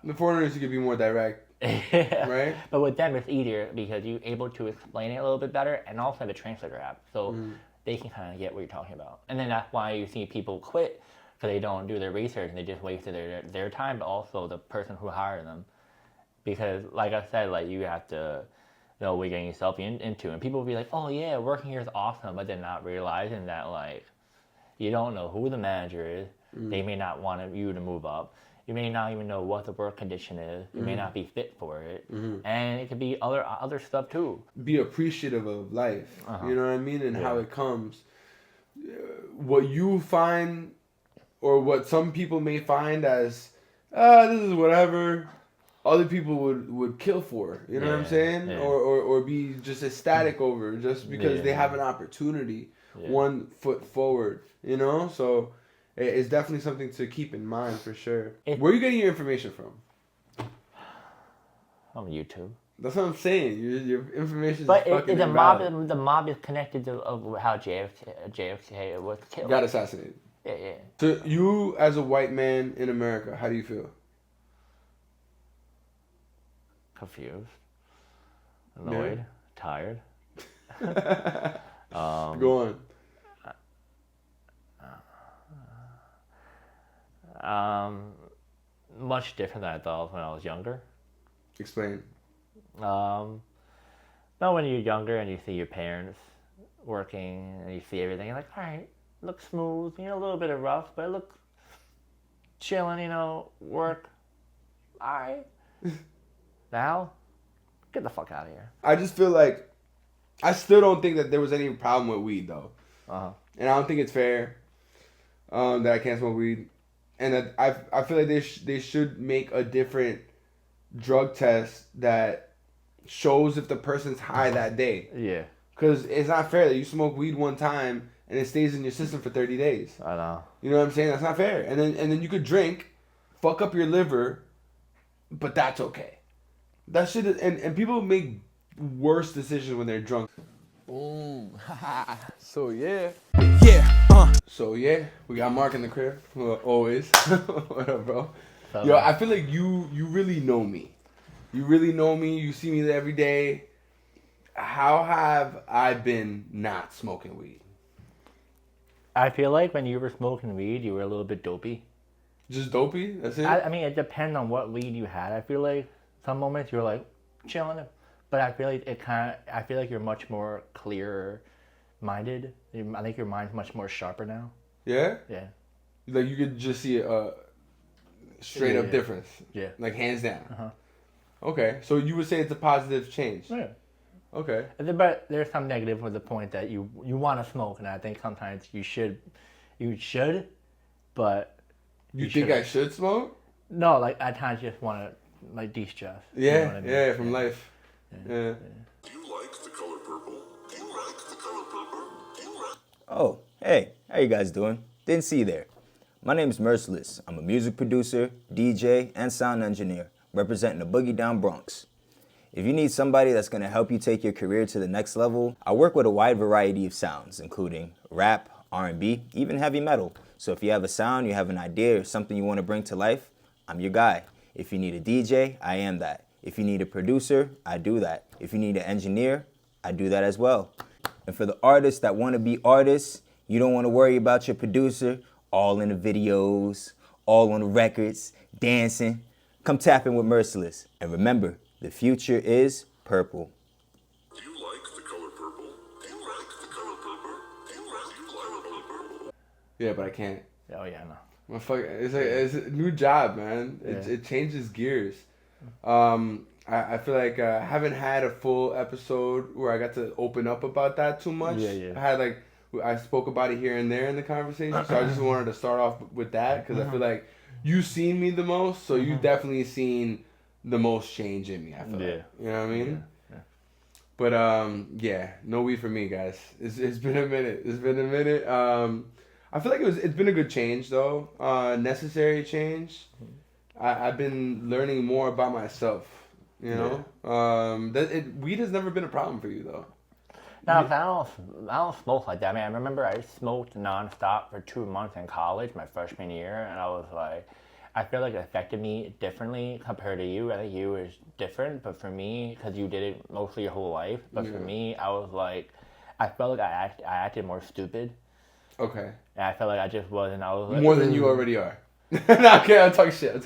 The foreigners, you could be more direct, right? But with them, it's easier because you're able to explain it a little bit better, and also have a translator app, so they can kind of get what you're talking about. And then that's why you see people quit because they don't do their research and they just wasted their time, but also the person who hired them. Because, like I said, like you have to know what you're getting yourself into, and people will be like, "Oh yeah, working here is awesome," but they're not realizing that like you don't know who the manager is. They may not want you to move up. You may not even know what the work condition is. You may not be fit for it, and it could be other stuff too. Be appreciative of life. You know what I mean, and how it comes. What you find, or what some people may find as, this is whatever. Other people would kill for, you know what I'm saying? Yeah. Or be just ecstatic over just because they have an opportunity, 1 foot forward, you know? So it's definitely something to keep in mind for sure. Where are you getting your information from? On YouTube. That's what I'm saying. Your information is But fucking the invalid. mob is connected to how JFK was killed. Got assassinated. Yeah. So you, as a white man in America, how do you feel? Confused, annoyed, tired. Go on. Much different than I thought when I was younger. Explain. Now when you're younger and you see your parents working and you see everything, you're like, all right, looks smooth, a little bit of rough, but it looks chilling, work. All right. Now, get the fuck out of here. I just feel like I still don't think that there was any problem with weed though, and I don't think it's fair that I can't smoke weed, and that I feel like they should make a different drug test that shows if the person's high that day. Yeah. Because it's not fair that you smoke weed one time and it stays in your system for 30 days. I know. You know what I'm saying? That's not fair. And then you could drink, fuck up your liver, but that's okay. That shit is, and people make worse decisions when they're drunk. Boom. So yeah. So yeah, we got Mark in the crib. Well, always. What up, bro? Yo, I feel like you really know me. You really know me. You see me every day. How have I been not smoking weed? I feel like when you were smoking weed, you were a little bit dopey. Just dopey? That's it? I mean, it depends on what weed you had. I feel like some moments you're like chilling, but I feel like I feel like you're much more clearer minded. I think your mind's much more sharper now. Yeah? Yeah. Like you could just see a straight up difference. Yeah. Like hands down. Okay, so you would say it's a positive change. Yeah. Okay. But there's some negative with the point that you want to smoke, and I think sometimes you should, but you think I should smoke? No, like at times you just want to like de-stress. Yeah, you know what I mean? yeah, from life. Yeah. Do you like the color purple? Do you like the color purple? Do you like... Oh, hey, how you guys doing? Didn't see you there. My name's Merciless. I'm a music producer, DJ, and sound engineer, representing the Boogie Down Bronx. If you need somebody that's going to help you take your career to the next level, I work with a wide variety of sounds, including rap, R&B, even heavy metal. So if you have a sound, you have an idea, or something you want to bring to life, I'm your guy. If you need a DJ, I am that. If you need a producer, I do that. If you need an engineer, I do that as well. And for the artists that want to be artists, you don't want to worry about your producer, all in the videos, all on the records, dancing. Come tap in with Merciless. And remember, the future is purple. Do you like the color purple? Do you like the color purple? Do you like the color purple? Yeah, but I can't. Oh yeah, no. It's a new job, man. It changes gears. I feel like I haven't had a full episode where I got to open up about that too much. Yeah. I spoke about it here and there in the conversation, so I just wanted to start off with that because I feel like you've seen me the most, so you've definitely seen the most change in me. I feel like, you know what I mean? Yeah. But yeah, no weed for me, guys. It's been a minute. I feel like it's been a good change though, necessary change. I've been learning more about myself. You know, weed has never been a problem for you though. No, I don't smoke like that. I mean, I remember I smoked nonstop for 2 months in college, my freshman year, and I was like, I feel like it affected me differently compared to you. I think you is different, but for me, because you did it mostly your whole life, but for me, I was like, I felt like I acted more stupid. Okay. And I felt like I just wasn't. I was like, More than you already are. No, okay, I'm talking shit.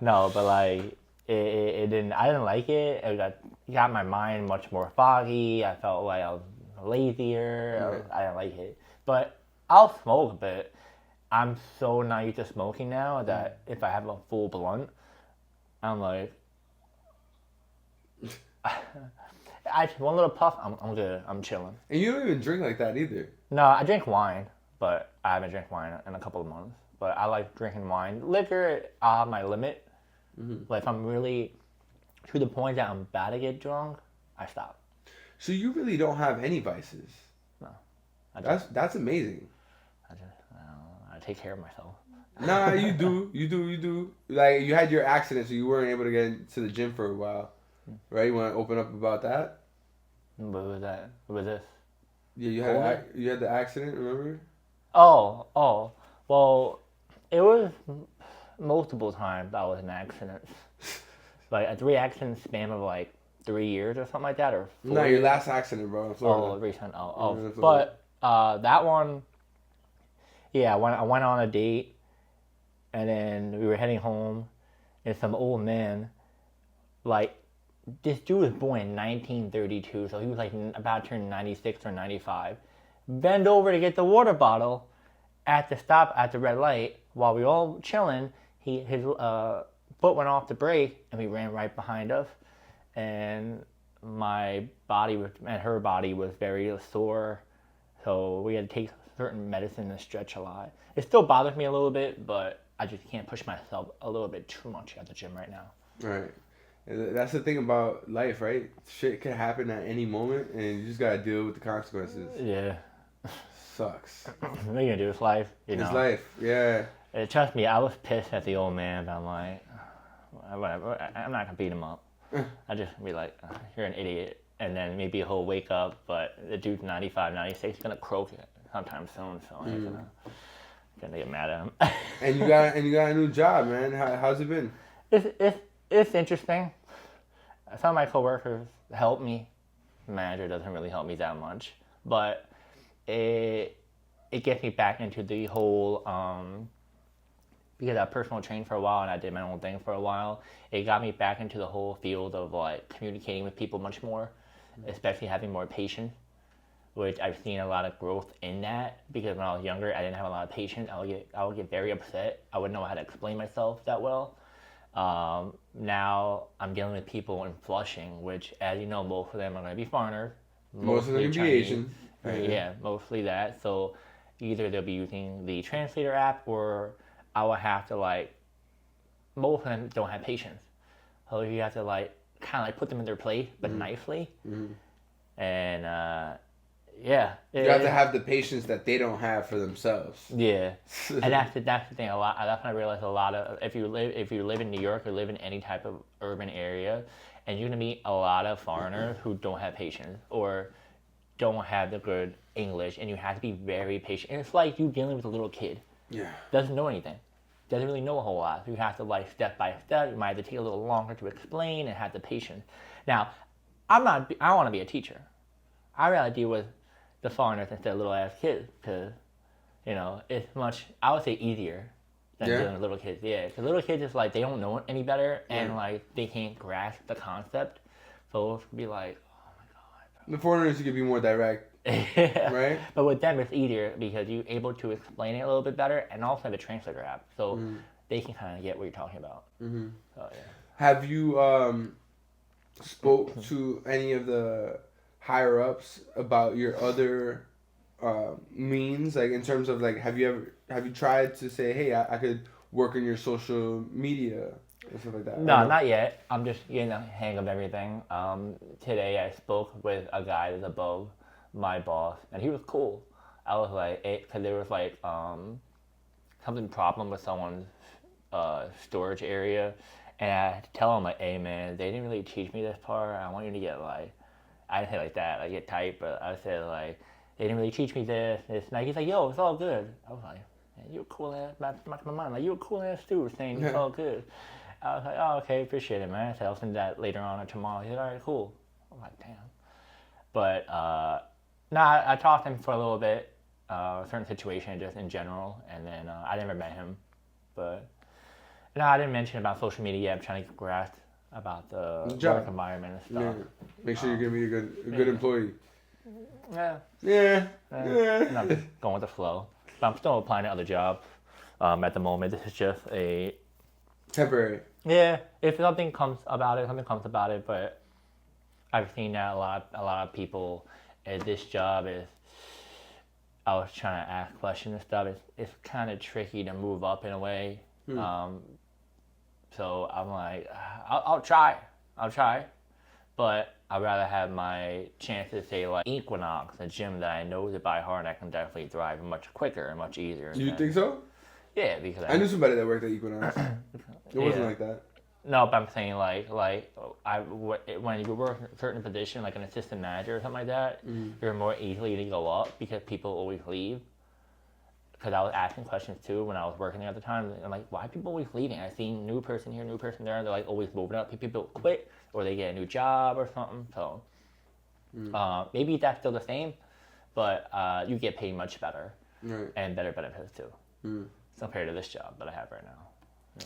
No, but like it didn't. I didn't like it. It got my mind much more foggy. I felt like I was lazier. I didn't like it. But I'll smoke, but I'm so not used to smoking now that if I have a full blunt, I'm like, one little puff, I'm good. I'm chilling. And you don't even drink like that either. No, I drink wine, but I haven't drank wine in a couple of months. But I like drinking wine. Liquor, I have my limit. But if I'm really to the point that I'm about to get drunk, I stop. So you really don't have any vices. No, That's amazing. I take care of myself. Nah, you do. Like, you had your accident, so you weren't able to get into the gym for a while, right? You want to open up about that? What was that? What was this? Yeah, you had the accident, remember? Oh. Well, it was multiple times I was in accidents. Like a 3 accident span of like 3 years or something like that, or 4 No, your years. last accident, bro, in Florida. Oh, recent. Yeah, Oh. Florida. But that one, yeah, I went on a date, and then we were heading home, and some old man, like, this dude was born in 1932, so he was like about to turn 96 or 95. Bend over to get the water bottle at the stop at the red light while we all chilling. His foot went off the brake, and we ran right behind us, and my body and her body was very sore, so we had to take certain medicine and stretch a lot. It still bothers me a little bit, but I just can't push myself a little bit too much at the gym right now. Right. And that's the thing about life, right? Shit could happen at any moment, and you just gotta deal with the consequences. Yeah. Sucks. What are you gonna do? It's life, It's life, yeah. Trust me, I was pissed at the old man, but I'm like, whatever. I'm not gonna beat him up. I just be like, you're an idiot, and then maybe he'll wake up. But the dude's 95, 96, he's gonna croak it sometime soon, so I'm gonna get mad at him. And you got a new job, man. How's it been? It's interesting. Some of my coworkers help me. The manager doesn't really help me that much, but it gets me back into the whole because I personal trained for a while and I did my own thing for a while. It got me back into the whole field of like communicating with people much more, especially having more patience, which I've seen a lot of growth in that, because when I was younger I didn't have a lot of patience. I would get very upset. I wouldn't know how to explain myself that well. Now I'm dealing with people in Flushing, which, as you know, most of them are going to be foreigners. Most of them can be Asian. Right, yeah, mostly that. So either they'll be using the translator app, or I will have to like, most of them don't have patience. So you have to like kind of like put them in their place, but nicely. And yeah, You have to have the patience that they don't have for themselves. Yeah, and that's the thing. That's when I realized a lot of if you live in New York or live in any type of urban area, and you're gonna meet a lot of foreigners who don't have patience or don't have the good English, and you have to be very patient. And it's like you dealing with a little kid. Yeah. Doesn't know anything. Doesn't really know a whole lot. So you have to like step by step. You might have to take a little longer to explain and have the patience. Now, I want to be a teacher. I rather deal with the foreigners instead of little ass kids, because it's much, I would say, easier than dealing with little kids. Yeah, because little kids is like they don't know any better, and like they can't grasp the concept, so it's be like, oh my god. The foreigners, you could be more direct, right? But with them it's easier because you're able to explain it a little bit better, and also have a translator app, so they can kind of get what you're talking about. So yeah. Have you spoke to any of the higher ups about your other means, like in terms of like have you tried to say, hey, I could work in your social media and stuff like that? No, not yet. I'm just getting the hang of everything. Today I spoke with a guy that's above my boss, and he was cool. I was like, because there was like something problem with someone's storage area, and I had to tell him like, hey man, they didn't really teach me this part. I want you to get like, I didn't say like that, get tight, but I said like, they didn't really teach me this. It's like, he's like, yo, it's all good. I was like, You a cool ass, back to my mind, like, you a cool ass dude saying it's all good. I was like, oh, okay, appreciate it, man. So I'll send that later on or tomorrow. He's like, all right, cool. I'm like, damn. But, I talked to him for a little bit, a certain situation just in general, and then I never met him. But, no, I didn't mention about social media yet. I'm trying to get grasp about the work environment and stuff. Yeah. Make sure you're going to be a good employee. Yeah. And I'm just going with the flow. But I'm still applying to other jobs at the moment. This is just a... temporary. Yeah, if something comes about it, but I've seen that a lot of people at this job is, I was trying to ask questions and stuff, it's kind of tricky to move up in a way. So I'm like, I'll try, but I'd rather have my chances, say like Equinox, a gym that I know to by heart, I can definitely thrive much quicker and much easier. You think so? Yeah, because I knew somebody that worked at Equinox. It wasn't like that. No, but I'm saying when you work in a certain position, like an assistant manager or something like that, you're more easily to go up because people always leave. Because I was asking questions too when I was working there at the time. I'm like, why are people always leaving? I see new person here, new person there. They're like always moving up. People quit or they get a new job or something. So maybe that's still the same, but you get paid much better and better benefits too compared to this job that I have right now.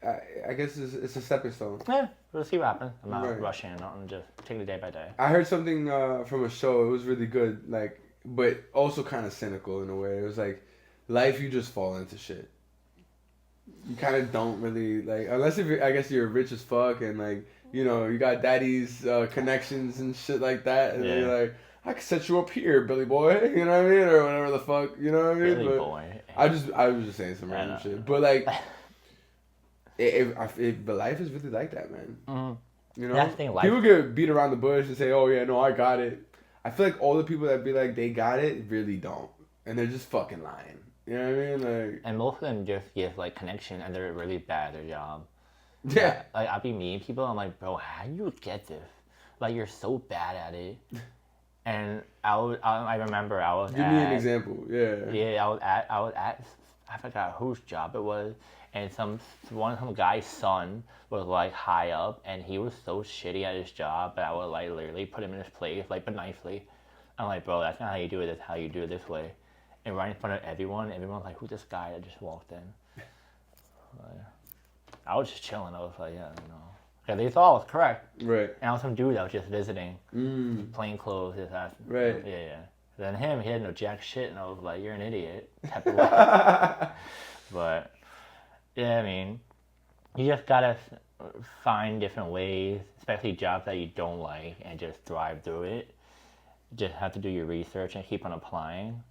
Yeah. I guess it's a stepping stone. Yeah, we'll see what happens. I'm not rushing it, I'm just taking it day by day. I heard something from a show. It was really good, like, but also kind of cynical in a way. It was like, life, you just fall into shit. You kind of don't really, like, unless if I guess you're rich as fuck and, like, you know, you got daddy's connections and shit like that. And you're like, I could set you up here, Billy boy. You know what I mean? Or whatever the fuck, you know what I mean? Billy boy. I was just saying some random shit. But, like, if the life is really like that, man. You know? That's the thing, life. People get beat around the bush and say, oh, yeah, no, I got it. I feel like all the people that be like, they got it, really don't. And they're just fucking lying. You know what I mean? Like, and most of them just get like connection and they're really bad at their job. Yeah. Like I'll be meeting people, I'm like, bro, how do you get this? Like you're so bad at it. And I remember I was Give me an example. Yeah. Yeah, I was at I forgot whose job it was, and some guy's son was like high up and he was so shitty at his job, but I would like literally put him in his place, like, but nicely. I'm like, bro, that's not how you do it, that's how you do it this way. And right in front of everyone's like, who's this guy that just walked in? I was just chilling. I was like, yeah, you know. Because they thought I was correct. Right. And I was some dude that was just visiting. Plain clothes, just asking. Right. Yeah. Then him, he had no jack shit, and I was like, you're an idiot. Type of way. But, yeah, I mean, you just gotta find different ways, especially jobs that you don't like, and just thrive through it. Just have to do your research and keep on applying.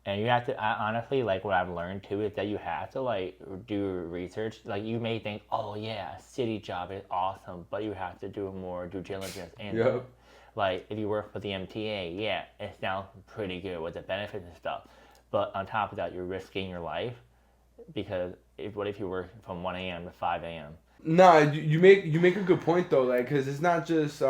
And you have to, honestly, like, what I've learned, too, is that you have to, like, do research. Like, you may think, oh, yeah, a city job is awesome, but you have to do more due diligence. And, like, if you work for the MTA, yeah, it sounds pretty good with the benefits and stuff. But on top of that, you're risking your life. Because what if you work from 1 a.m. to 5 a.m.? Nah, you make a good point, though, like, because it's not just...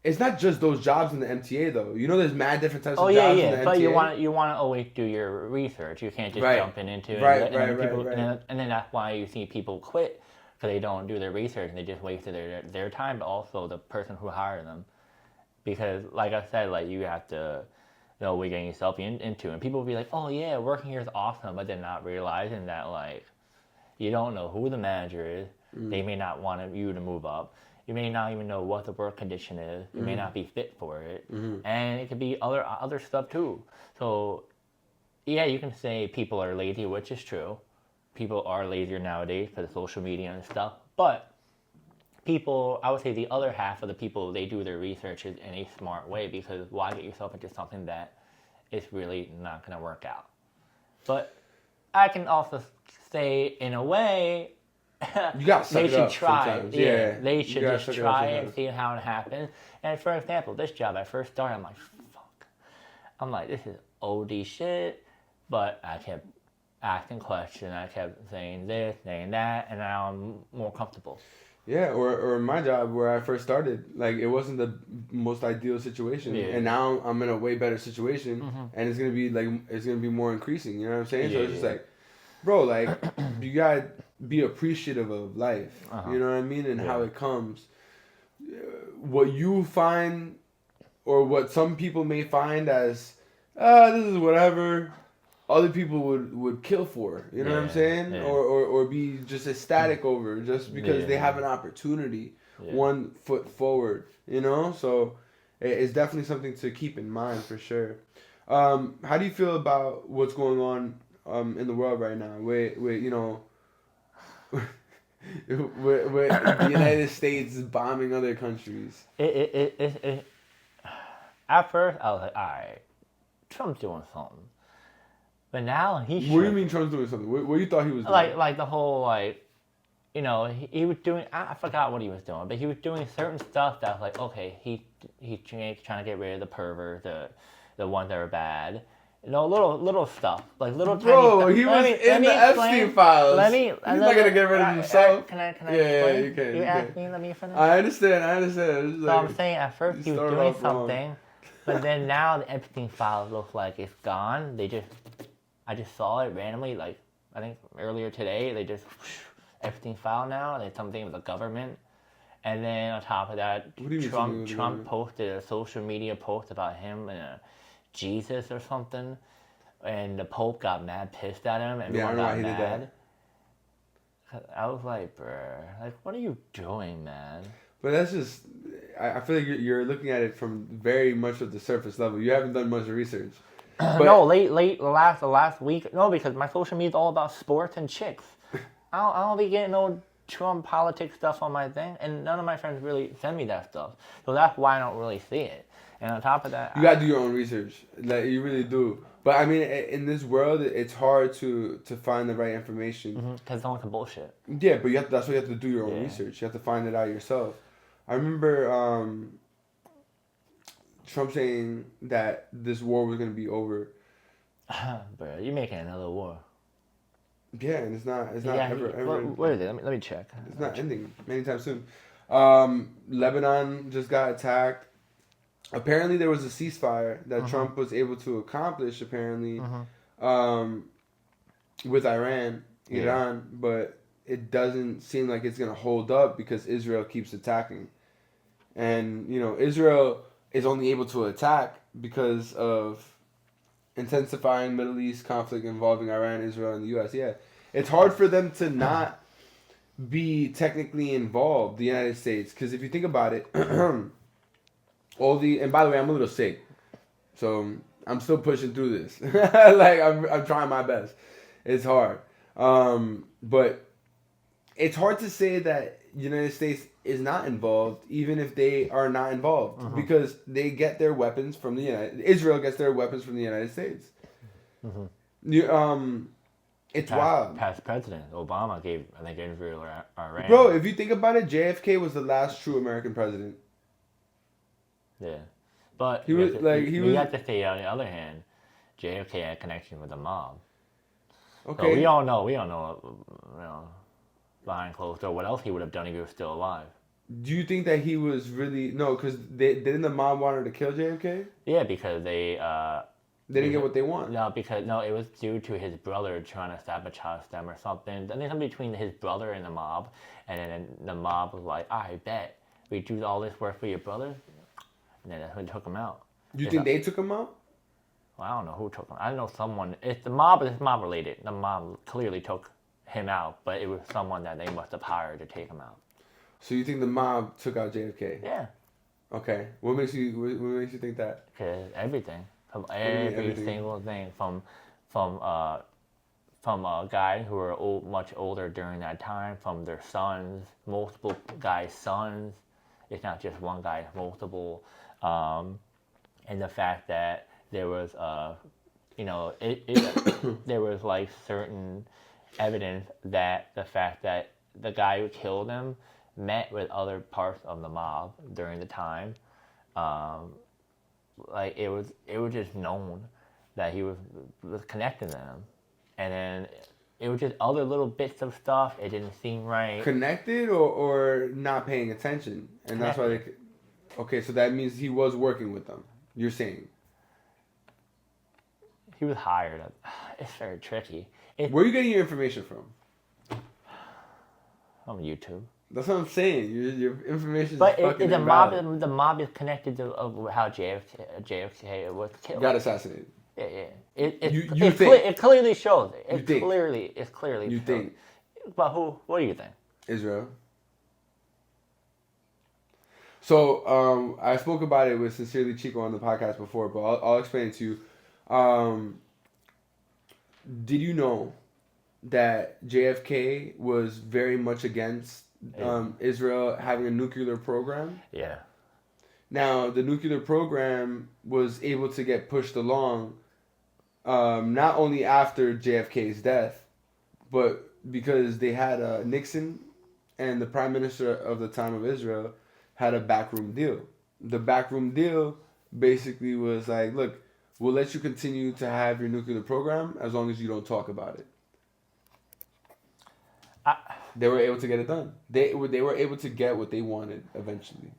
It's not just those jobs in the MTA though. You know, there's mad different types of jobs in the MTA. But you want to always do your research. You can't just jump into it. And then that's why you see people quit because they don't do their research and they just wasted their time, but also the person who hired them. Because, like I said, like you have to know what you're getting yourself into, and people will be like, "Oh yeah, working here is awesome," but they're not realizing that like you don't know who the manager is. They may not want you to move up. You may not even know what the work condition is. You may not be fit for it. And it could be other stuff too. So, yeah, you can say people are lazy, which is true. People are lazier nowadays for the social media and stuff. But people, I would say the other half of the people, they do their research in a smart way because why get yourself into something that is really not going to work out? But I can also say, in a way... You got to suck it up try. Sometimes. They should just try and see how it happens. And for example, this job I first started, I'm like, fuck. I'm like, this is OD shit. But I kept asking questions. I kept saying this, saying that, and now I'm more comfortable. Yeah, or my job where I first started, like it wasn't the most ideal situation, Yeah. and now I'm in a way better situation, and it's gonna be more increasing. You know what I'm saying? So it's just like, bro, like you gotta be appreciative of life. You know what I mean, and how it comes. What you find, or what some people may find as, this is whatever. Other people would kill for, you know what I'm saying, or be just ecstatic over just because they have an opportunity, 1 foot forward, you know. So it's definitely something to keep in mind for sure. How do you feel about what's going on in the world right now? With you know, with the United States bombing other countries. At first, I was like, all right, Trump's doing something. But now he's. What do you mean Trump's doing something? What you thought he was doing? Like the whole you know, he was doing. I forgot what he was doing, but he was doing certain stuff that's like, okay, he's trying to get rid of the pervert, the ones that are bad. You know, little stuff, like little tiny Bro, stuff. he was in the Epstein files. He's not gonna get rid of himself. Can I Yeah, explain? you can. You asked me, let me finish. I understand. It's So like, I'm saying at first he was started doing off wrong. something, but then now the Epstein files look like it's gone. I just saw it randomly, like I think earlier today. They just Epstein file now. There's something with the government, and then on top of that, What do you mean something with the Trump government? posted a social media post about him and Jesus or something, and the Pope got mad pissed at him. And Yeah, I everyone know why got he did mad. I was like, bruh, like, what are you doing, man? But that's just. I feel like you're looking at it from very much of the surface level. You haven't done much research. But, No, late the last week. No, because my social media is all about sports and chicks. I don't be getting no Trump politics stuff on my thing, and none of my friends really send me that stuff. So that's why I don't really see it. And on top of that, you gotta do your own research. Like you really do. But I mean, in this world, it's hard to find the right information. because it's only some bullshit. Yeah, but that's why you have to do your own Yeah. research. You have to find it out yourself. I remember Trump saying that this war was gonna be over. Bro, you're making another war. Yeah, and it's not ever. What is it? Let me check. It's not ending anytime soon. Lebanon just got attacked. Apparently, there was a ceasefire that Trump was able to accomplish. Apparently, with Iran, but it doesn't seem like it's gonna hold up because Israel keeps attacking, and you know Israel is only able to attack because of intensifying Middle East conflict involving Iran, Israel, and the U.S. Yeah, it's hard for them to not be technically involved, the United States, because if you think about it, and by the way, I'm a little sick, so I'm still pushing through this. Like I'm trying my best. It's hard, but it's hard to say that the United States is not involved, even if they are not involved, because they get their weapons from Israel gets their weapons from the United States. It's wild. Past president Obama gave, I think, Israel or Iran. Bro, if you think about it, JFK was the last true American president. Yeah, but He was you have to say on the other hand, JFK had a connection with the mob. Okay. So we all know, you know, behind closed door, what else he would have done if he was still alive. Do you think that he was really because didn't the mob want to kill JFK? Yeah, because they didn't get what they want. No, it was due to his brother trying to sabotage them or something. I think something between his brother and the mob, and then the mob was like, I bet we do all this work for your brother, and then that's when they took him out. Do you think they took him out? Well, I don't know who took him. I know someone. It's the mob. It's mob related. The mob clearly took him out, but it was someone that they must have hired to take him out. So you think the mob took out JFK? Yeah. Okay. What makes you think that? Because everything, from mean, every everything? single thing, from guys who were much older during that time, from their sons, multiple guys' sons. It's not just one guy, it's multiple. And the fact that there was, there was like certain evidence that the fact that the guy who killed him met with other parts of the mob during the time. Like it was just known that he was connected to them, and then it was just other little bits of stuff. It didn't seem right. Connected or not paying attention, and that's why they. Okay, so that means he was working with them. You're saying. He was hired. It's very tricky. Where are you getting your information from? On YouTube. That's what I'm saying. Your information is But fucking the invalid. mob is connected to how JFK was killed. Got assassinated. Yeah. It clearly shows it. You think. It's clearly You shows. think. But what do you think? Israel. So I spoke about it with Sincerely Chico on the podcast before, but I'll explain it to you. Did you know that JFK was very much against Israel having a nuclear program? Yeah. Now, the nuclear program was able to get pushed along not only after JFK's death, but because they had Nixon and the prime minister of the time of Israel had a backroom deal. The backroom deal basically was like, look, we'll let you continue to have your nuclear program as long as you don't talk about it. They were able to get it done. They were able to get what they wanted eventually.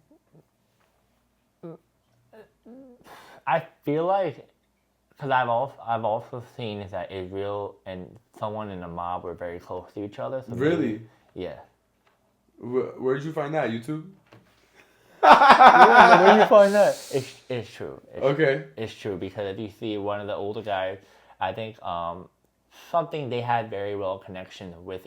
I feel like, because I've also seen is that Israel and someone in the mob were very close to each other. So Really? Yeah. Where did you find that? YouTube? Yeah, where do you find that? It's true. Okay. It's true because if you see one of the older guys, I think something they had very well connection with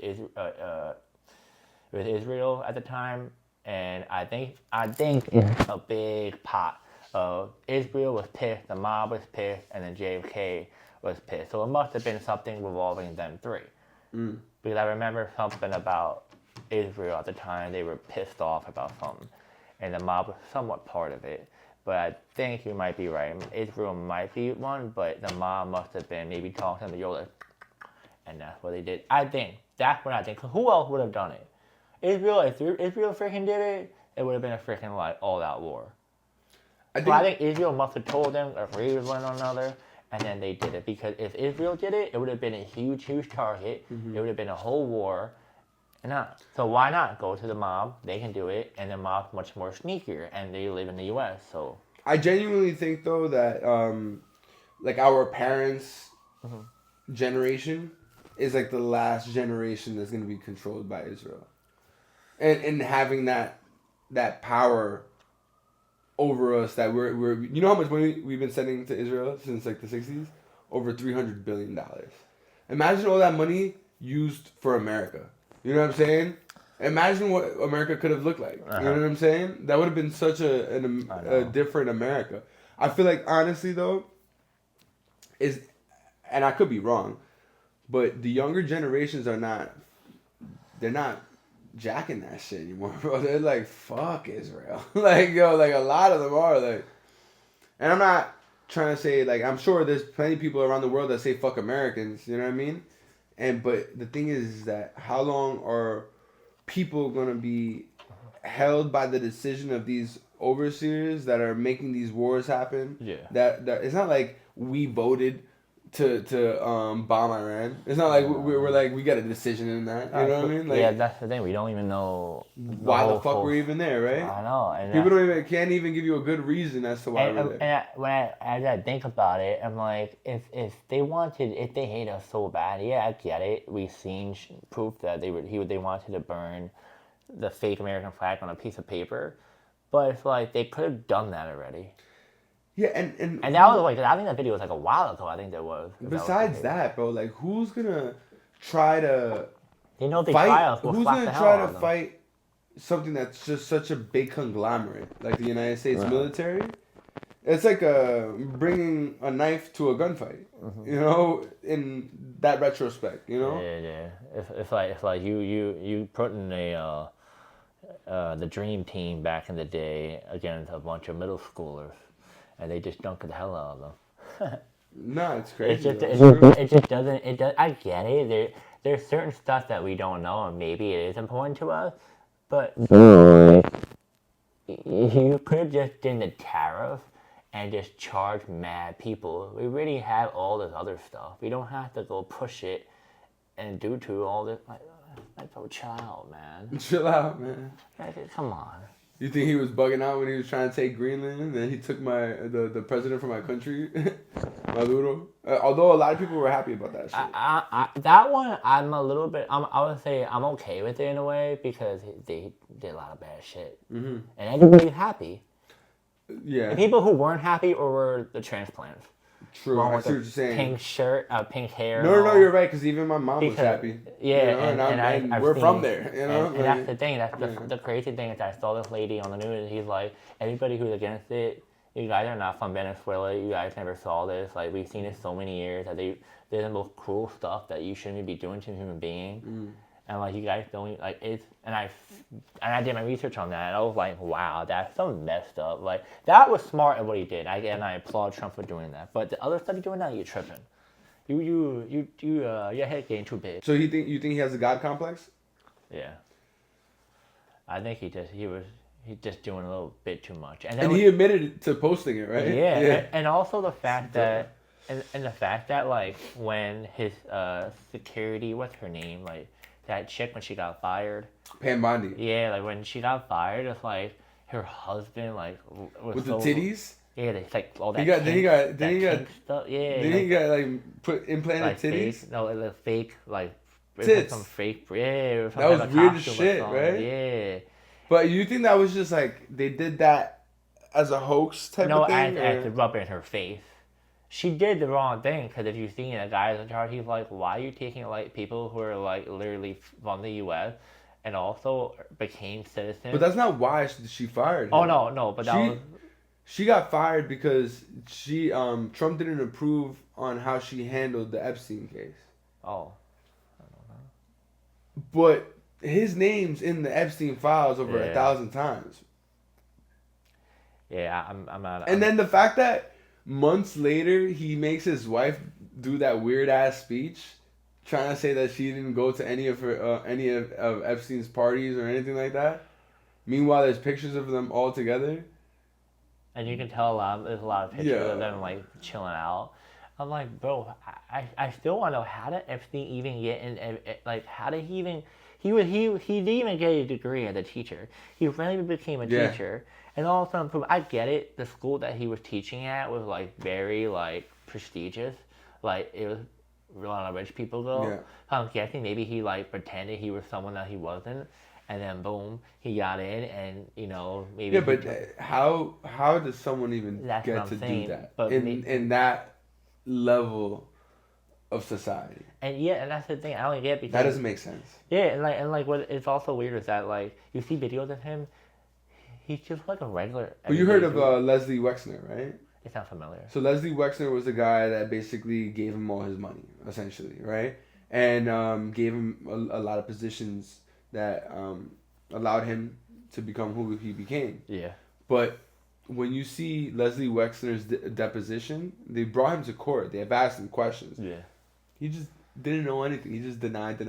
Israel at the time, and I think it's a big pot of Israel was pissed, the mob was pissed, and then JFK was pissed. So it must have been something revolving them three. Because I remember something about Israel at the time, they were pissed off about something. And the mob was somewhat part of it. But I think you might be right. Israel might be one, but the mob must have been maybe talking to Yoda. And that's what they did. I think. That's what I think. 'Cause who else would have done it? Israel, if Israel freaking did it, it would have been a freaking like all-out war. I think Israel must have told them, agreed with one another, and then they did it. Because if Israel did it, it would have been a huge, huge target. It would have been a whole war. So why not go to the mob? They can do it, and the mob's much more sneakier, and they live in the U.S. So I genuinely think though that like our parents' generation is like the last generation that's gonna be controlled by Israel, and having that power over us that we're you know how much money we've been sending to Israel since like the 60s? Over $300 billion. Imagine all that money used for America. You know what I'm saying? Imagine what America could have looked like. You know what I'm saying? That would have been such a different America. I feel like honestly though, and I could be wrong, but the younger generations they're not jacking that shit anymore, bro. They're like, fuck Israel. Like, yo, like a lot of them are like, and I'm not trying to say like, I'm sure there's plenty of people around the world that say fuck Americans, you know what I mean? But the thing is that how long are people gonna be held by the decision of these overseers that are making these wars happen? Yeah. That it's not like we voted to bomb Iran. It's not like we're like we got a decision in that. You know what I mean? Like, yeah, that's the thing. We don't even know why the fuck we're even there, right? I know. And People can't even give you a good reason as to why we're there. As I think about it, I'm like, if they hate us so bad, yeah, I get it. We've seen proof that they wanted to burn the fake American flag on a piece of paper, but it's like they could have done that already. Yeah, and that was like, I think that video was like a while ago. I think there was. Besides that, bro, like who's gonna try to? They know they fight? try us. Who's gonna try to fight something that's just such a big conglomerate like the United States military? It's like bringing a knife to a gunfight, you know, in that retrospect, you know. Yeah. It's like you putting the dream team back in the day against a bunch of middle schoolers, and they just dunked the hell out of them. No, it's crazy. It just doesn't. I get it. There's certain stuff that we don't know, and maybe it is important to us, but you could have just done the tariff and just charge mad people. We already have all this other stuff. We don't have to go push it and due to all this, like bro, chill out, man. Chill out, man. Like, come on. You think he was bugging out when he was trying to take Greenland, and then he took the president from my country, Maduro? Although a lot of people were happy about that shit. That one, I'm a little bit. I would say I'm okay with it in a way because they did a lot of bad shit, and everybody's happy. Yeah. The people who weren't happy were the transplants. True. I see what you're saying. Pink shirt, pink hair. No, you're right. Because even my mom was happy. Yeah, you know, and we're from there. You know, and that's the thing. That's the crazy thing is I saw this lady on the news. He's like, anybody who's against it, you guys are not from Venezuela. You guys never saw this. Like we've seen it so many years that they're the most cruel stuff that you shouldn't be doing to a human being. And like you guys don't like it's and I did my research on that and I was like, wow, that's so messed up. Like that was smart in what he did. I applaud Trump for doing that. But the other stuff you're doing now, you're tripping. Your head getting too big. So you think he has a God complex? Yeah. I think he's just doing a little bit too much. And he admitted to posting it, right? Yeah. And also the fact that and the fact that like when his security, what's her name, like that chick when she got fired. Pam Bondi. Yeah, like when she got fired, it's like her husband like was with so, the titties. Yeah, it's like all that. He got stuff. Yeah. Then he got like put implanted like titties. Fake, no, it was fake like tits. Some fake. Yeah, that was weird as shit, right? Yeah. But you think that was just like they did that as a hoax type of thing? No, as to rub it in her face. She did the wrong thing because if you've seen a guy in charge, he's like, why are you taking like people who are like literally from the U.S. and also became citizens? But that's not why she fired him. Oh no, but she got fired because she Trump didn't approve on how she handled the Epstein case. Oh, I don't know. But his name's in the Epstein files over 1,000 times. Yeah, I'm not. And then the fact that months later, he makes his wife do that weird ass speech, trying to say that she didn't go to any of Epstein's parties or anything like that. Meanwhile, there's pictures of them all together, and you can tell there's a lot of pictures of them like chilling out. I'm like, bro, I still want to know how did Epstein even get in? Like, how did he even? He didn't even get a degree as a teacher. He randomly became a teacher. And all of a sudden, I get it. The school that he was teaching at was like very like prestigious. Like it was a lot of rich people though. Yeah. So I'm guessing maybe he like pretended he was someone that he wasn't, and then boom, he got in, and you know maybe. Yeah, but how does someone even get to do that in that level of society? And and that's the thing. I don't get because that doesn't make sense. Yeah, and like what it's also weird is that like you see videos of him. He's just like a regular. But you heard of Leslie Wexner, right? It sounds familiar. So Leslie Wexner was the guy that basically gave him all his money, essentially, right? And gave him a lot of positions that allowed him to become who he became. Yeah. But when you see Leslie Wexner's deposition, they brought him to court. They have asked him questions. Yeah. He just didn't know anything. He just denied.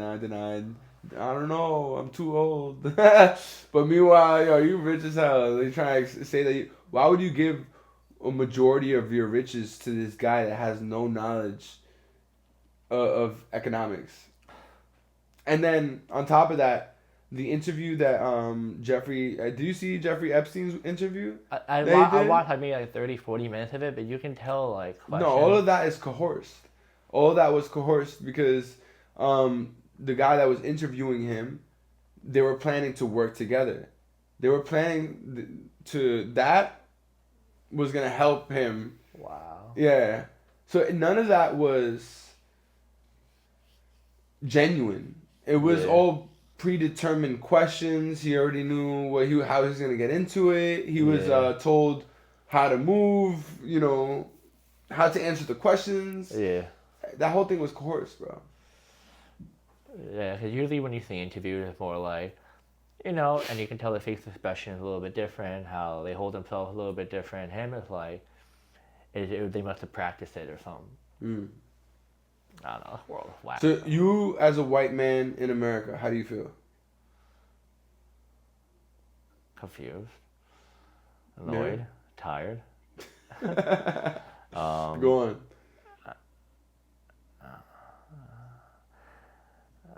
I don't know. I'm too old. But meanwhile, you rich as hell. They try to say that. Why would you give a majority of your riches to this guy that has no knowledge of economics? And then on top of that, the interview that Jeffrey. Did you see Jeffrey Epstein's interview? I watched maybe like 30, 40 minutes of it, but you can tell like. No, all of that is coerced. All of that was coerced because. The guy that was interviewing him, they were planning to work together. They were planning that was going to help him. Wow. Yeah. So none of that was genuine. It was all predetermined questions. He already knew how he was going to get into it. He was told how to move, how to answer the questions. Yeah. That whole thing was coerced, bro. Yeah, because usually when you see interviews, it's more like, and you can tell the face expression is a little bit different, how they hold themselves a little bit different. Him is like, they must have practiced it or something. I don't know, the world is whack. So you, as a white man in America, how do you feel? Confused. Annoyed. Tired. Go on.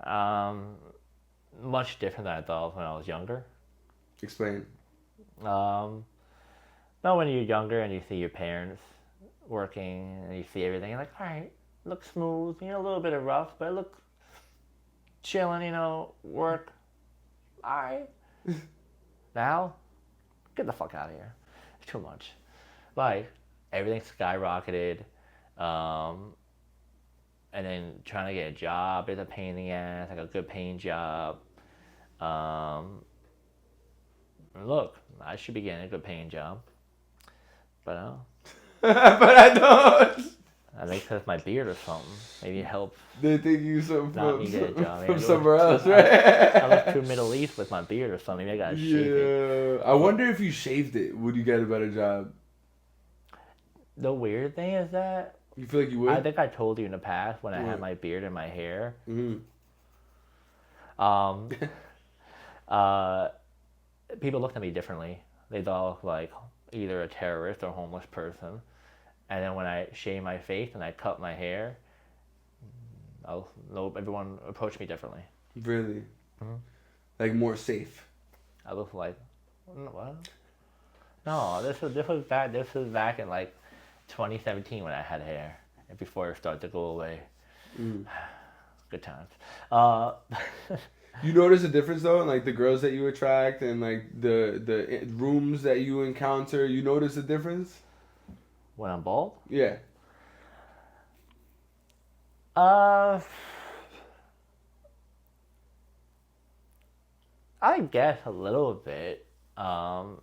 Much different than I thought when I was younger. Explain. Now when you're younger and you see your parents working and you see everything, you're like, all right, looks smooth, a little bit of rough, but it looks chilling, work. All right. Now, get the fuck out of here. It's too much. Like, everything skyrocketed. And then trying to get a job is a pain in the ass, like a good paying job. Look, I should be getting a good paying job. But I don't. But I don't. I think that's my beard or something. Maybe it helps. They think you some Not me get a job. from somewhere else, right? I look too Middle East with my beard or something. Maybe I gotta shave it. Yeah. I wonder if you shaved it, would you get a better job? The weird thing is that You feel like you would? I think I told you in the past when I had my beard and my hair. Mm-hmm. People looked at me differently. They thought I was like either a terrorist or a homeless person. And then when I shaved my face and I cut my hair, everyone approached me differently. Really? Mm-hmm. Like more safe. I was like, what? No, this was back in like 2017 when I had hair and before it started to go away. Good times. You notice a difference though in like the girls that you attract and like the rooms that you encounter. You notice a difference? When I'm bald? Yeah. I guess a little bit. Not.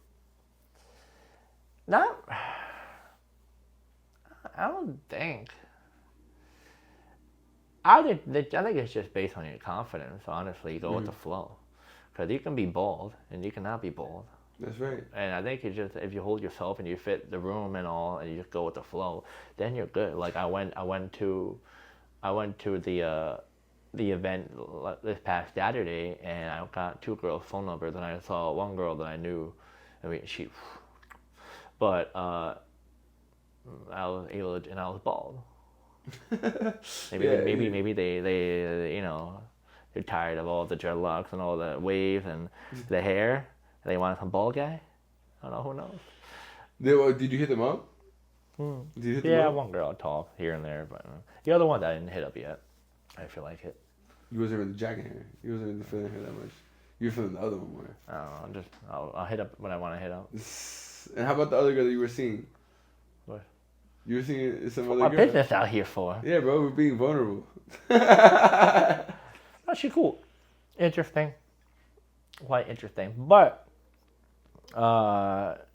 I don't think. I think it's just based on your confidence. Honestly, go with the flow, because you can be bald and you cannot be bald. That's right. And I think it's just if you hold yourself and you fit the room and all, and you just go with the flow, then you're good. Like I went to the event this past Saturday, and I got 2 girls' phone numbers, and I saw one girl that I knew. I mean, but I was able to, and I was bald. Maybe they they're tired of all the dreadlocks and all the waves and the hair. They wanted some bald guy. I don't know, who knows. Did you hit them up? Did you hit them up? One girl talked here and there, but the other one I didn't hit up yet. I feel like it. You wasn't really jacking her. You wasn't really feeling her that much. You were feeling the other one more. I don't know. I'll hit up when I want to hit up. And how about the other girl that you were seeing? What? You were seeing some What other my girl? business out here for? Yeah, bro, we're being vulnerable. Oh, she's cool. Interesting. Quite interesting. But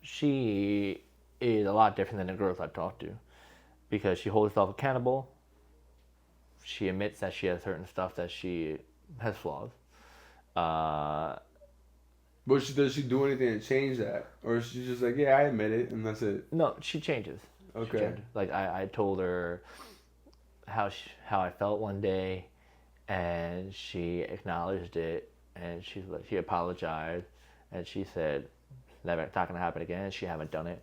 she is a lot different than the girls I've talked to, because she holds herself accountable. She admits that she has certain stuff that she has flaws. But does she do anything to change that? Or she's just like, yeah, I admit it, and that's it? No, she changes. Okay. She changes. Like I told her how I felt one day, and she acknowledged it, and she apologized, and she said, "Never, it's not gonna happen again." And she haven't done it.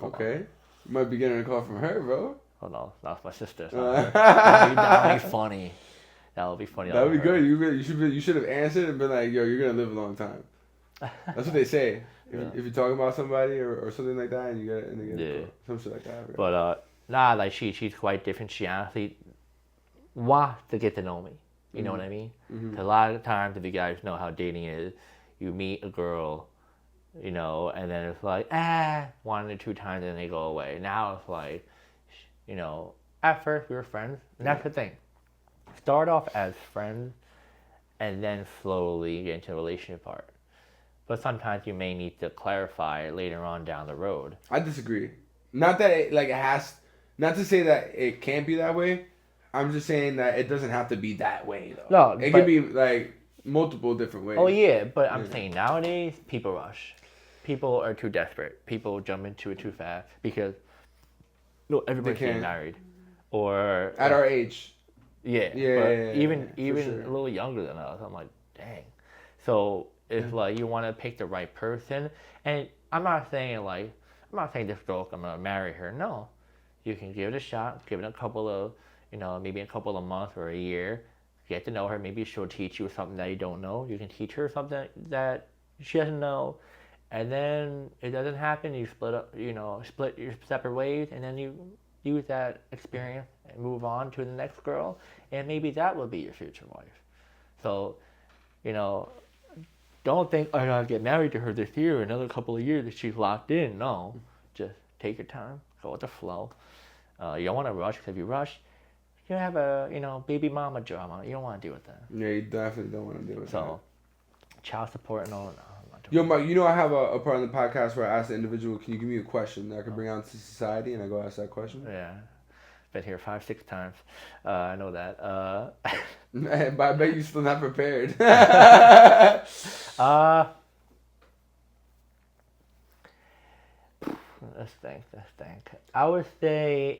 Okay. You might be getting a call from her, bro. Oh no, that's my sister. That would be funny. That would be funny. That would be good. You should have answered and been like, yo, you're gonna live a long time. That's what they say. If you're talking about somebody or something like that, and you get a call. Some shit like that. Bro. But she's quite different. She honestly wants to get to know me. You know what I mean? Because a lot of times, if you guys know how dating is, you meet a girl, and then it's like, 1 or 2 times, and then they go away. Now it's like, at first we were friends, and that's the thing. Start off as friends, and then slowly get into the relationship part. But sometimes you may need to clarify later on down the road. I disagree. Not that it has, not to say that it can't be that way. I'm just saying that it doesn't have to be that way, though. No, it can be like multiple different ways. Oh yeah, but I'm saying nowadays people rush. People are too desperate. People jump into it too fast because everybody's getting married, or at our age. Yeah. Even sure. A little younger than us. I'm like, dang. So it's like you want to pick the right person, and I'm not saying this girl, I'm gonna marry her. No, You can give it a shot, give it a couple of, maybe a couple of months or a year. Get to know her. Maybe she'll teach you something that you don't know. You can teach her something that she doesn't know. And then it doesn't happen. You split your separate ways, and then you use that experience and move on to the next girl. And maybe that will be your future wife. So, don't think, I gotta get married to her this year, another couple of years that she's locked in. No, just take your time, go with the flow. You don't want to rush, because if you rush, you have a, baby mama drama. You don't want to deal with that. Yeah, you definitely don't want to deal with that. So, child support and all that. Yo, Mike, I have a part of the podcast where I ask the individual, can you give me a question that I can bring out to society? And I go ask that question. Yeah. Been here 5-6 times. I know that. Man, but I bet you're still not prepared. Let's think. I would say,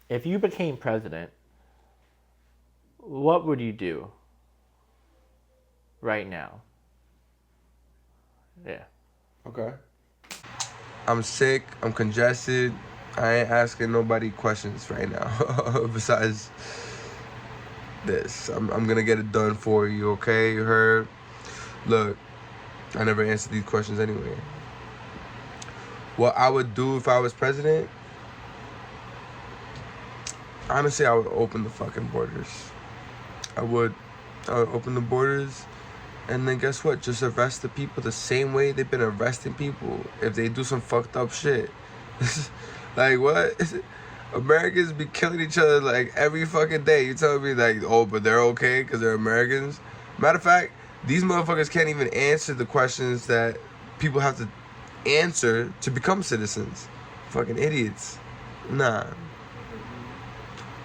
If you became president, what would you do right now? Yeah. Okay. I'm sick. I'm congested. I ain't asking nobody questions right now. Besides this, I'm gonna get it done for you. Okay, you heard? Look, I never answered these questions anyway. What I would do if I was president? Honestly, I would open the fucking borders. I would open the borders, and then guess what? Just arrest the people the same way they've been arresting people if they do some fucked up shit. Like, what? Americans be killing each other like every fucking day. You telling me like, oh, but they're okay because they're Americans? Matter of fact, these motherfuckers can't even answer the questions that people have to answer to become citizens. Fucking idiots. Nah.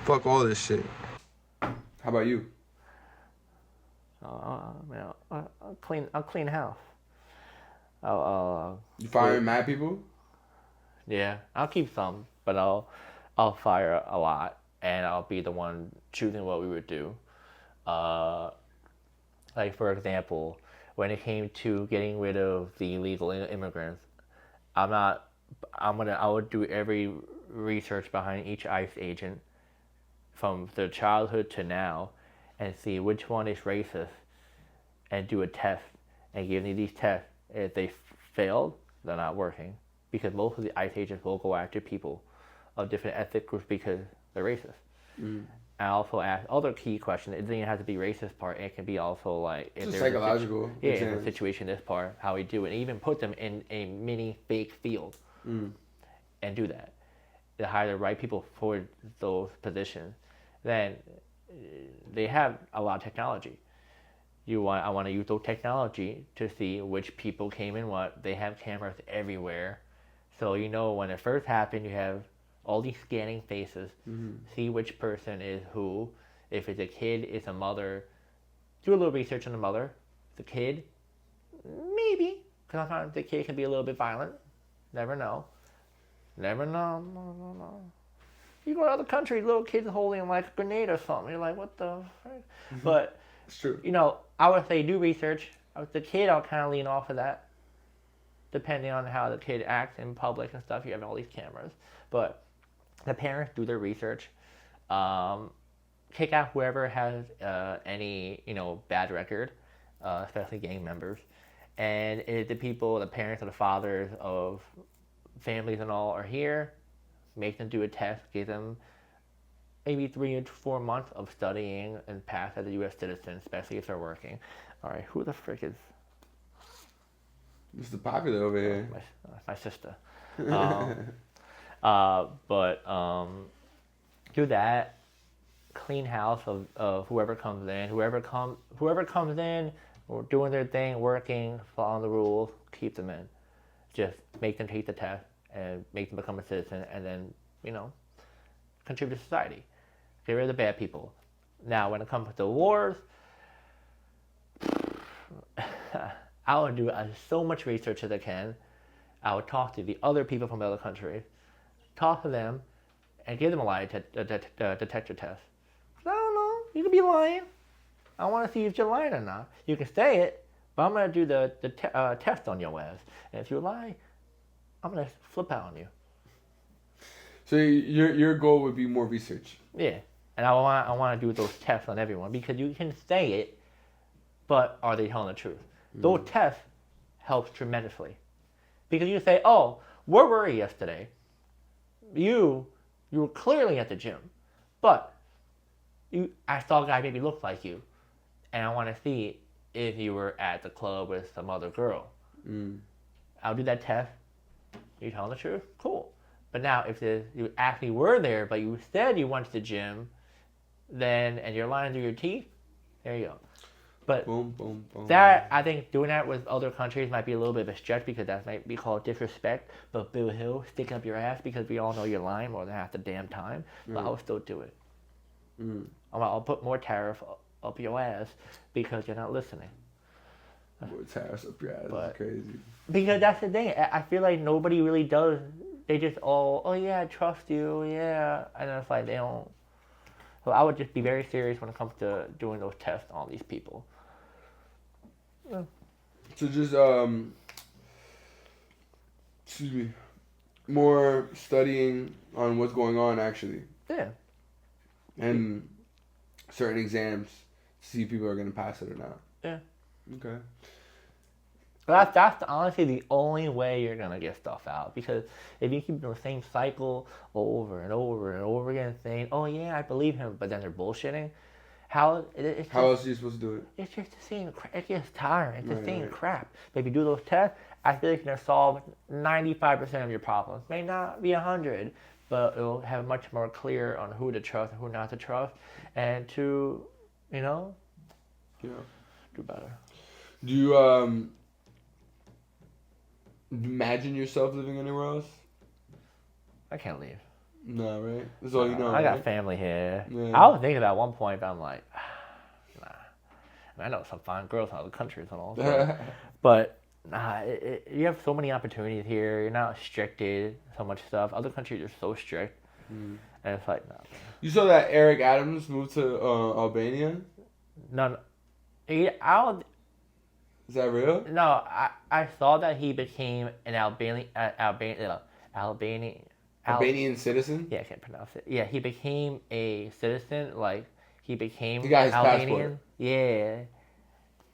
Fuck all this shit. How about you? I'll clean house. You firing mad people? Yeah, I'll keep some, but I'll fire a lot, and I'll be the one choosing what we would do. Like for example, when it came to getting rid of the illegal immigrants, I would do every research behind each ICE agent from their childhood to now, and see which one is racist, and do a test, and give me these tests. If they failed, they're not working, because most of the ICE agents will go after people of different ethnic groups because they're racist. Mm. I also ask other key questions. It doesn't even have to be racist part. It can be also like if there's psychological. In a situation this part, how we do it, and even put them in a mini fake field, and do that. To hire the right people for those positions. Then they have a lot of technology. I want to use those technology to see which people came in what. They have cameras everywhere. So when it first happened, you have all these scanning faces. Mm-hmm. See which person is who. If it's a kid, it's a mother. Do a little research on the mother. The kid, maybe. Because sometimes the kid can be a little bit violent. Never know. No. You go to other countries, little kids holding like a grenade or something. You're like, what the frick? Mm-hmm. But, it's true. I would say do research. With the kid, I'll kind of lean off of that. Depending on how the kid acts in public and stuff, you have all these cameras. But the parents do their research. Kick out whoever has any, bad record, especially gang members. And if the parents or the fathers of families and all are here, make them do a test, give them maybe 3 to 4 months of studying and pass as a U.S. citizen, especially if they're working. All right, who the frick is... Mr. Popular over here. My sister. Do that. Clean house of whoever comes in. Whoever comes in, doing their thing, working, following the rules, keep them in. Just make them take the test and make them become a citizen, and then, contribute to society. Get rid of the bad people. Now, when it comes to wars, I would do so much research as I can. I would talk to the other people from other countries, talk to them, and give them a lie detector test. I don't know. You could be lying. I want to see if you're lying or not. You can say it, but I'm gonna do the test on your ass. And if you lie, I'm gonna flip out on you. So your goal would be more research. Yeah, and I want to do those tests on everyone because you can say it, but are they telling the truth? Those tests helps tremendously, because you say, "Oh, where were you yesterday? You were clearly at the gym, but I saw a guy maybe look like you, and I want to see if you were at the club with some other girl." I'll do that test. You telling the truth? Cool. But now, if you actually were there, but you said you went to the gym, and you're lying through your teeth, there you go. But Boom, boom, boom. that, I think doing that with other countries might be a little bit of a stretch because that might be called disrespect. But Bill Hill, stick up your ass because we all know you're lying more than half the damn time. But I'll still do it. I'll put more tariff up your ass because you're not listening. More tariffs up your ass. But- That's crazy. Because that's the thing. I feel like nobody really does. They just oh yeah, I trust you, yeah. And then it's like they don't. So I would just be very serious when it comes to doing those tests on these people. So just excuse me, more studying on what's going on actually, Yeah. and certain exams to see if people are gonna pass it or not. Yeah. Okay. But that's honestly the only way you're gonna get stuff out, because if you keep doing the same cycle over and over and over again, saying, "Oh yeah, I believe him," but then they're bullshitting, it's How else are you supposed to do it? It's just the same. It gets tiring. It's the Right, same right. crap. But if you do those tests, I feel like you're gonna solve 95% of your problems. May not be 100, but it'll have much more clear on who to trust and who not to trust, and to, Yeah. do better. Do you imagine yourself living anywhere else? I can't leave. No, right? That's all you know. I got right? family here. Yeah. I was thinking about at one point, but I'm like, nah. I know some fine girls in other countries and all, but nah, you have so many opportunities here. You're not restricted so much stuff. Other countries are so strict, and it's like, nah. You saw that Eric Adams moved to Albania? No. Is that real? No, I saw that he became an Albanian Albanian citizen? Yeah, I can't pronounce it. Yeah, he became a citizen. Like he became He got his Albanian. passport. Yeah,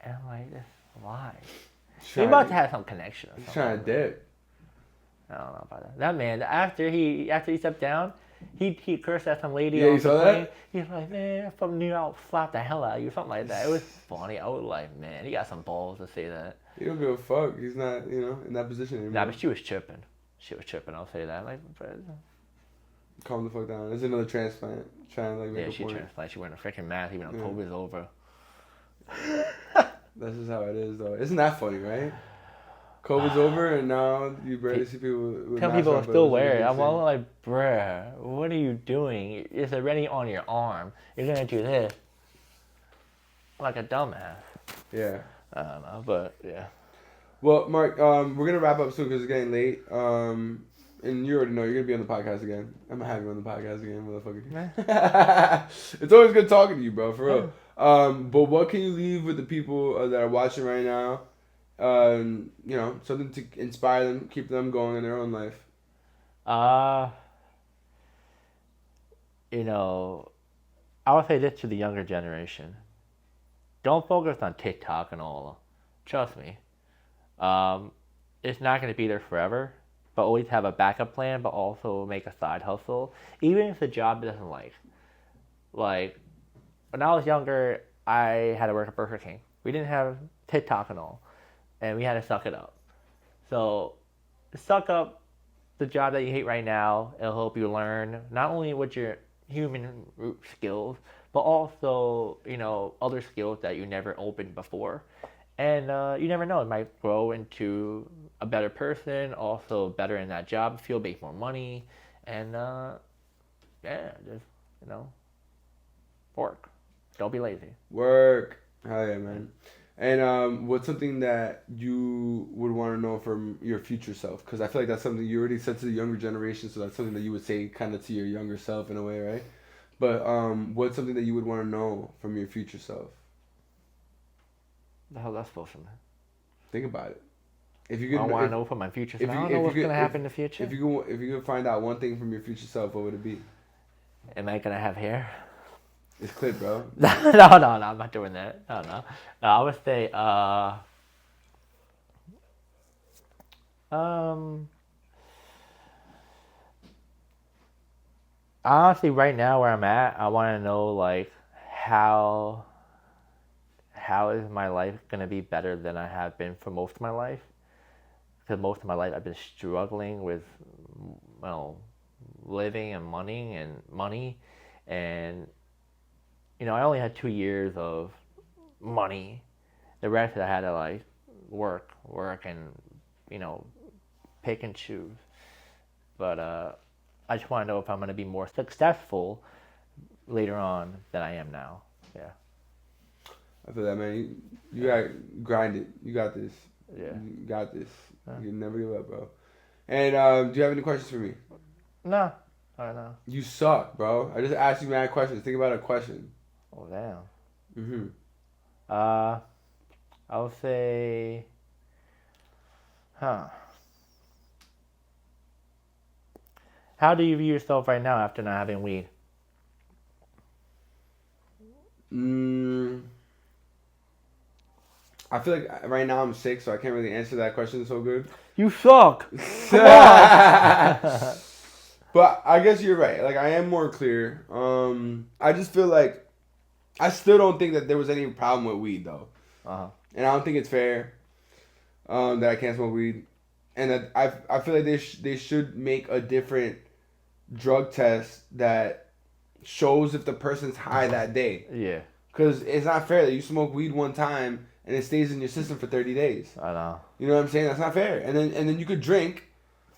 and I'm like, why? He Trying- must have some connection. Or He's something. trying to dip. I don't know about that. That man, after he stepped down, he cursed at some lady. Yeah, on you the saw plane. that? He's like, man, from New York, slap the hell out of you, something like that. It was funny. I was like, man, he got some balls to say that. He don't give a fuck. He's not, in that position anymore. Nah, but she was tripping. I'll say that. Like, but, Calm the fuck down. There's another transplant trying to make yeah, a she point. transplanted. She wearing a freaking mask even though Yeah. COVID's over. That's just how it is, though. Isn't that funny, right? COVID's over, and now you barely see people with Some masks people on, are but still it's a wearing it. big I'm thing. all like, bruh, what are you doing? It's already on your arm. You're gonna do this like a dumbass. Yeah. I don't know, but yeah. Well, Mark, we're gonna wrap up soon because it's getting late. And you already know you're gonna be on the podcast again. I'm gonna have you on the podcast again, motherfucker. It's always good talking to you, bro, for real. But what can you leave with the people that are watching right now? Something to inspire them, keep them going in their own life. I would say this to the younger generation. Don't focus on TikTok and all. Trust me. It's not going to be there forever, but always have a backup plan, but also make a side hustle. Even if it's a job that doesn't like. Like, when I was younger, I had to work at Burger King. We didn't have TikTok and all, and we had to suck it up. So, suck up the job that you hate right now. It'll help you learn not only what your human root skills, but also, other skills that you never opened before. And you never know, it might grow into a better person, also better in that job field, make more money, and work. Don't be lazy. Work. Hell yeah, man. And what's something that you would want to know from your future self? Because I feel like that's something you already said to the younger generation, so that's something that you would say kind of to your younger self in a way, right? But what's something that you would want to know from your future self? The hell that's supposed to mean? Think about it. If you could, I want to know from my future self. I don't know what's going to happen in the future. If you could find out one thing from your future self, what would it be? Am I going to have hair? It's clip, bro. No, I'm not doing that. No, I would say, honestly, right now where I'm at, I want to know, like, how is my life going to be better than I have been for most of my life? Because most of my life I've been struggling with, well, living and money, and you know, I only had 2 years of money. The rest I had to like work and, you know, pick and choose. But I just want to know if I'm going to be more successful later on than I am now. Yeah. I feel that, man. You got to grind it. You got this. Yeah. You got this. You can never give up, bro. And do you have any questions for me? No. I don't know. You suck, bro. I just asked you mad questions. Think about a question. Oh, damn. Mm-hmm. I'll say, how do you view yourself right now after not having weed? I feel like right now I'm sick, so I can't really answer that question so good. You suck. But I guess you're right. Like, I am more clear. I just feel like I still don't think that there was any problem with weed, though. Uh-huh. And I don't think it's fair that I can't smoke weed. And that I feel like they should make a different drug test that shows if the person's high that day. Yeah. Because it's not fair that you smoke weed one time and it stays in your system for 30 days. I know. You know what I'm saying? That's not fair. And then you could drink,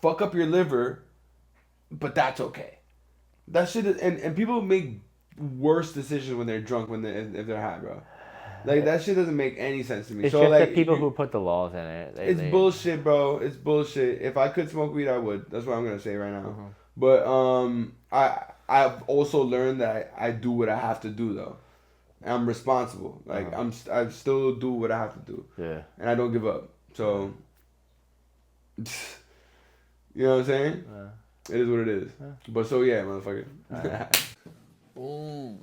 fuck up your liver, but that's okay. That shit is, and people make worse decisions when they're drunk if they're high, bro. Like, that shit doesn't make any sense to me. It's so just like the people who put the laws in it. It's bullshit, bro. It's bullshit. If I could smoke weed, I would. That's what I'm gonna say right now. Uh-huh. But I've also learned that I do what I have to do, though. I'm responsible. Like, I still do what I have to do. Yeah. And I don't give up. So, you know what I'm saying? It is what it is. But so yeah, motherfucker. Boom.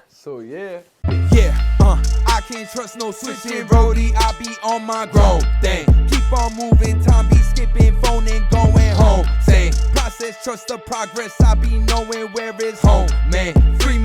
So yeah. I can't trust no switching roadie. I be on my grown thing. Keep on moving, time be skipping, phone and going home. Same process, trust the progress. I be knowing where it's home, man. Free